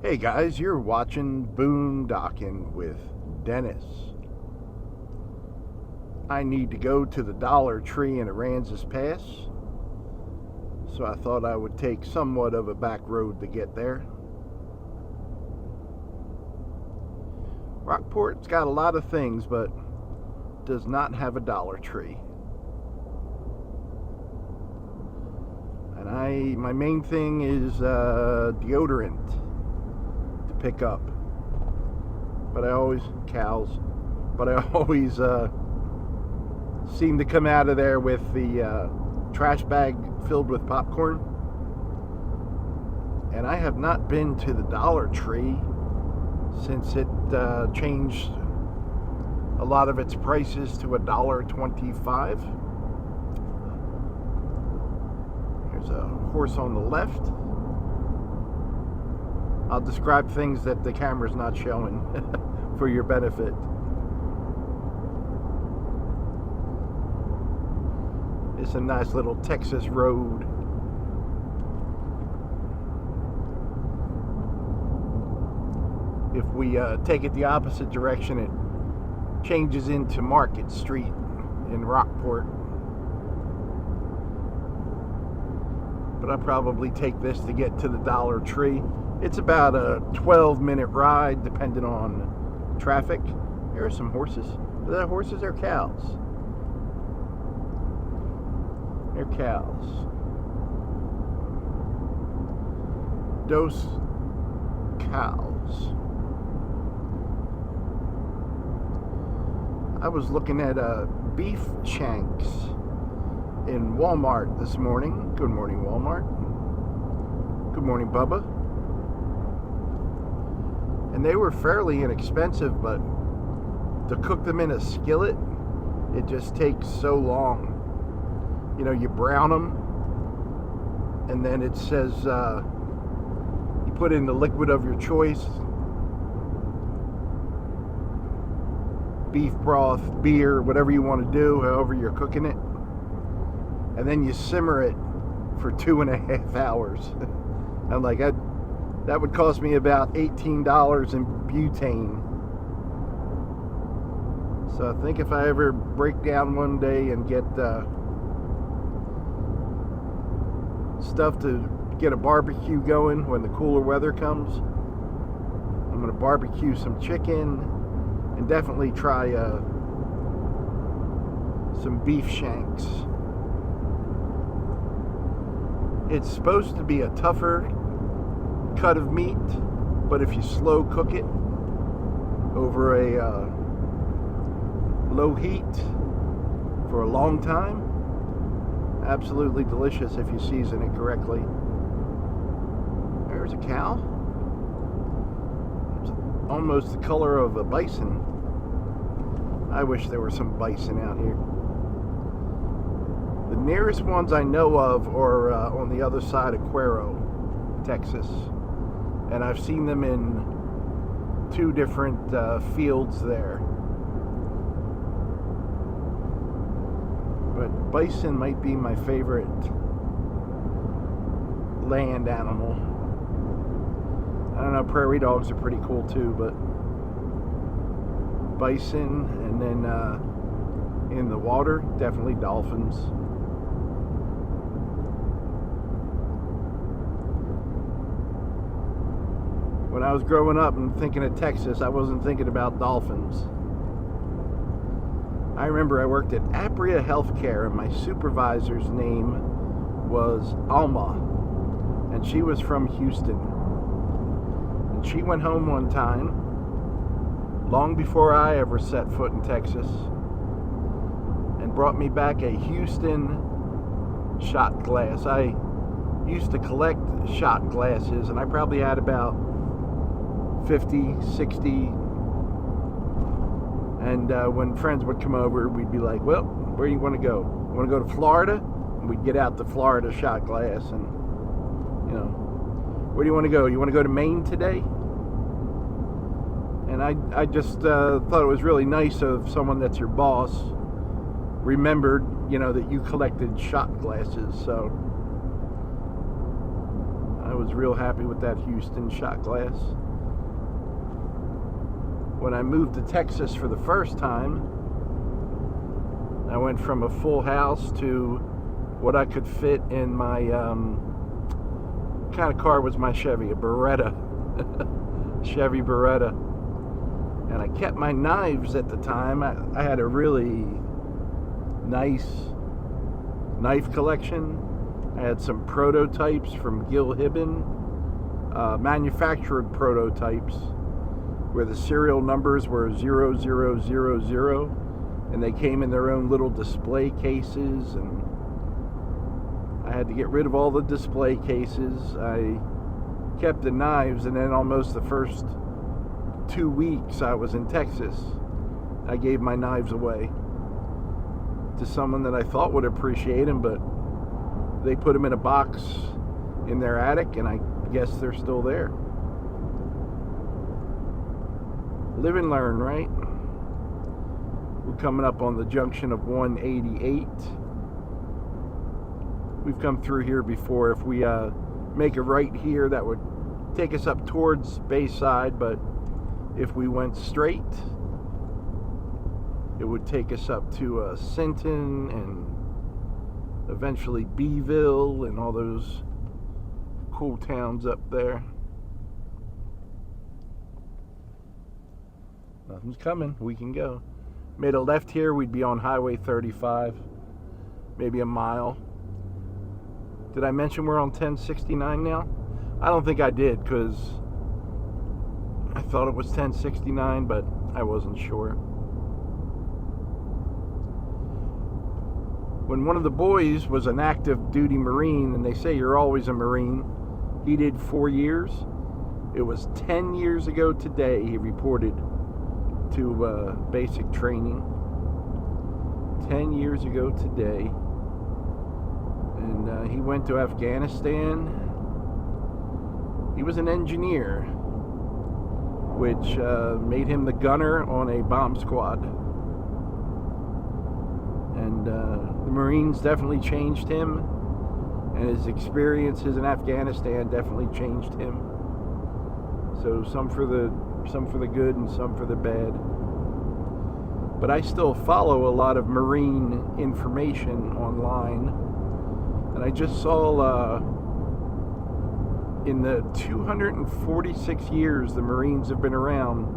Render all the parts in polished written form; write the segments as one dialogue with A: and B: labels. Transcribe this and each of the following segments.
A: Hey guys, you're watching Boondocking with Dennis. I need to go to the Dollar Tree in Aransas Pass, so I thought I would take somewhat of a back road to get there. Rockport's got a lot of things, but does not have a Dollar Tree. And my main thing is deodorant to pick up. But I always seem to come out of there with the trash bag filled with popcorn. And I have not been to the Dollar Tree since it changed a lot of its prices to $1.25. There's a horse on the left. I'll describe things that the camera's not showing for your benefit. It's a nice little Texas road. If we take it the opposite direction, it changes into Market Street in Rockport. But I'll probably take this to get to the Dollar Tree. It's about a 12-minute ride, depending on traffic. Here are some horses. Are that horses or cows? They're cows. Dos cows. I was looking at beef shanks in Walmart this morning. Good morning, Walmart. Good morning, Bubba. And they were fairly inexpensive, but to cook them in a skillet, it just takes so long. You know, you brown them, and then it says you put in the liquid of your choice. Beef broth, beer, whatever you want to do, however you're cooking it. And then you simmer it for 2.5 hours. I'm like, that would cost me about $18 in butane. So I think if I ever break down one day and get stuff to get a barbecue going when the cooler weather comes, I'm going to barbecue some chicken and definitely try some beef shanks. It's supposed to be a tougher cut of meat, but if you slow cook it over a low heat for a long time, absolutely delicious if you season it correctly. There's a cow. It's almost the color of a bison. I wish there were some bison out here. The nearest ones I know of are on the other side of Cuero, Texas. And I've seen them in 2 different fields there. But bison might be my favorite land animal. I don't know, prairie dogs are pretty cool too, but bison, and then in the water, definitely dolphins. When I was growing up and thinking of Texas, I wasn't thinking about dolphins. I remember I worked at Apria Healthcare, and my supervisor's name was Alma, and she was from Houston. And she went home one time, long before I ever set foot in Texas, and brought me back a Houston shot glass. I used to collect shot glasses, and I probably had about 50, 60, and when friends would come over, we'd be like, well, where do you want to go? You want to go to Florida? And we'd get out the Florida shot glass, and, you know, where do you want to go? You want to go to Maine today? And I just thought it was really nice of someone that's your boss remembered, you know, that you collected shot glasses. So I was was real happy with that Houston shot glass. When I moved to Texas for the first time, I went from a full house to what I could fit in my, what kind of car was my Chevy? A Beretta. Chevy Beretta. And I kept my knives at the time. I had a really nice knife collection. I had some prototypes from Gil Hibben, manufactured prototypes, where the serial numbers were 0000, and they came in their own little display cases, and I had to get rid of all the display cases. I kept the knives, and then almost the first 2 weeks I was in Texas, I gave my knives away to someone that I thought would appreciate them, but they put them in a box in their attic, and I guess they're still there. Live and learn, right? We're coming up on the junction of 188. We've come through here before. If we make a right here, that would take us up towards Bayside, but if we went straight, it would take us up to Sinton and eventually Beeville and all those cool towns up there. Nothing's coming. We can go. Made a left here, we'd be on Highway 35, maybe a mile. Did I mention we're on 1069 now? I don't think I did, because I thought it was 1069, but I wasn't sure. When one of the boys was an active duty Marine, and they say you're always a Marine, he did 4 years. It was 10 years ago today he reported to basic training. 10 years ago today. And he went to Afghanistan. He was an engineer, which made him the gunner on a bomb squad. And the Marines definitely changed him, and his experiences in Afghanistan definitely changed him. So some for the good and some for the bad. But I still follow a lot of Marine information online, and I just saw in the 246 years the Marines have been around,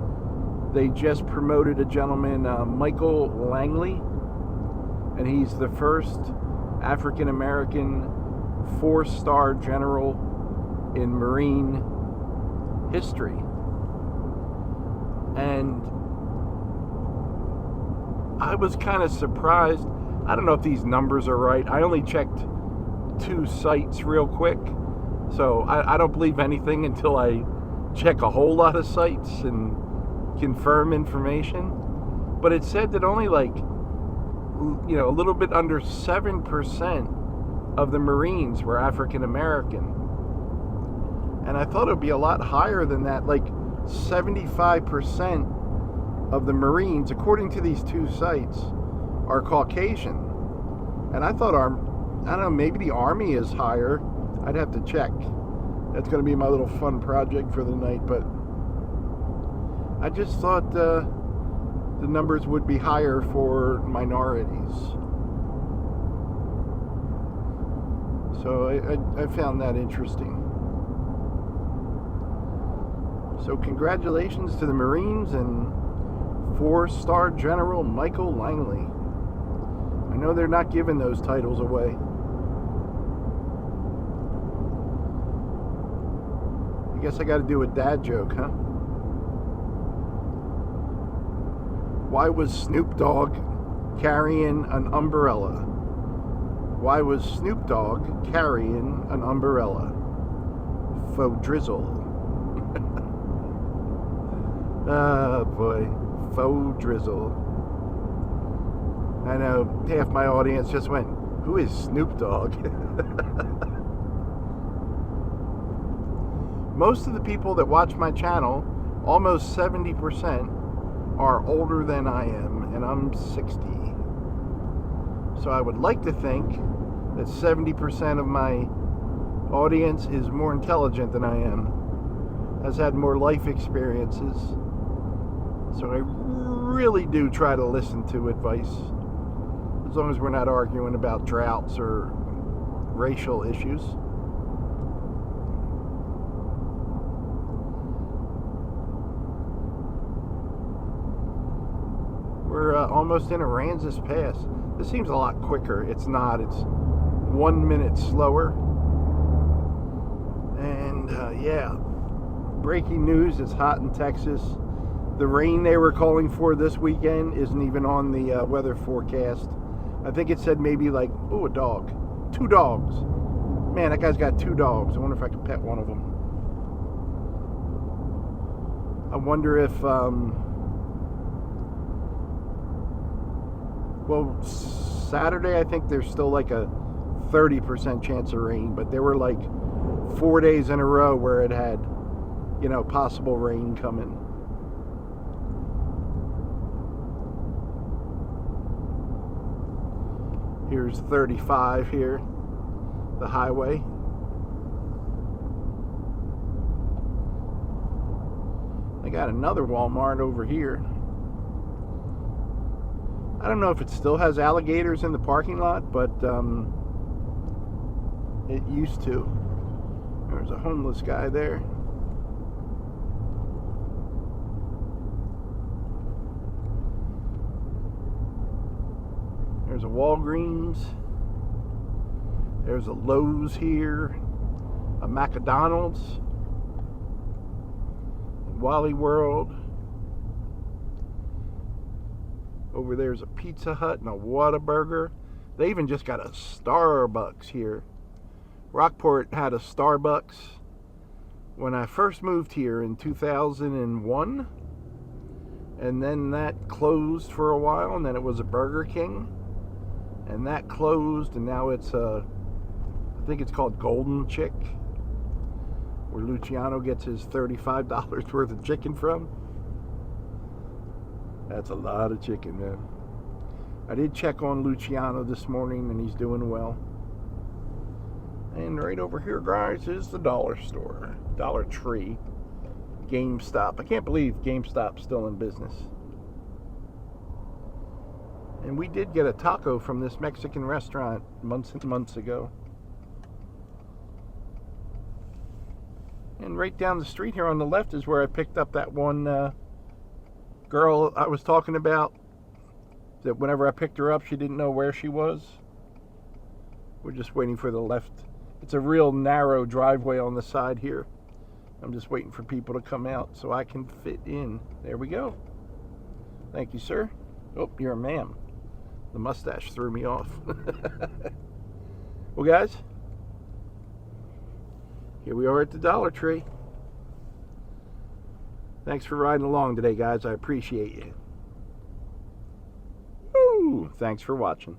A: they just promoted a gentleman, Michael Langley, and he's the first African American 4-star general in Marine history. And I was kind of surprised. I don't know if these numbers are right. I only checked 2 sites real quick, so I don't believe anything until I check a whole lot of sites and confirm information. But it said that only a little bit under 7% of the Marines were African American. And I thought it would be a lot higher than that, like 75% of the Marines, according to these 2 sites, are Caucasian. And I thought maybe the Army is higher. I'd have to check. That's going to be my little fun project for the night, but I just thought the numbers would be higher for minorities. So I found that interesting. So congratulations to the Marines and 4-star General Michael Langley. I know they're not giving those titles away. I guess I got to do a dad joke, huh? Why was Snoop Dogg carrying an umbrella? Why was Snoop Dogg carrying an umbrella? Faux drizzle. Oh boy, faux drizzle. I know, half my audience just went, who is Snoop Dogg? Most of the people that watch my channel, almost 70%, are older than I am, and I'm 60. So I would like to think that 70% of my audience is more intelligent than I am, has had more life experiences. So I really do try to listen to advice, as long as we're not arguing about droughts or racial issues. We're almost in Aransas Pass. This seems a lot quicker. It's not. It's 1 minute slower. And yeah, breaking news, it's hot in Texas. The rain they were calling for this weekend isn't even on the weather forecast. I think it said maybe like, oh, a dog. 2 dogs. Man, that guy's got 2 dogs. I wonder if I could pet one of them. I wonder if, well, Saturday I think there's still like a 30% chance of rain, but there were like 4 days in a row where it had, you know, possible rain coming. Here's 35 here, the highway. I got another Walmart over here. I don't know if it still has alligators in the parking lot, but it used to. There's a homeless guy there. There's a Walgreens. There's a Lowe's here. A McDonald's. Wally World. Over there's a Pizza Hut and a Whataburger. They even just got a Starbucks here. Rockport had a Starbucks when I first moved here in 2001. And then that closed for a while, and then it was a Burger King. And that closed, and now it's I think it's called Golden Chick, where Luciano gets his $35 worth of chicken from. That's a lot of chicken, man. I did check on Luciano this morning, and he's doing well. And right over here, guys, is the dollar store. Dollar Tree. GameStop. I can't believe GameStop's still in business. And we did get a taco from this Mexican restaurant months and months ago. And right down the street here on the left is where I picked up that one girl I was talking about, that whenever I picked her up, she didn't know where she was. We're just waiting for the left. It's a real narrow driveway on the side here. I'm just waiting for people to come out so I can fit in. There we go. Thank you, sir. Oh, you're a ma'am. The mustache threw me off. Well, guys, here we are at the Dollar Tree. Thanks for riding along today, guys. I appreciate you. Woo! Thanks for watching.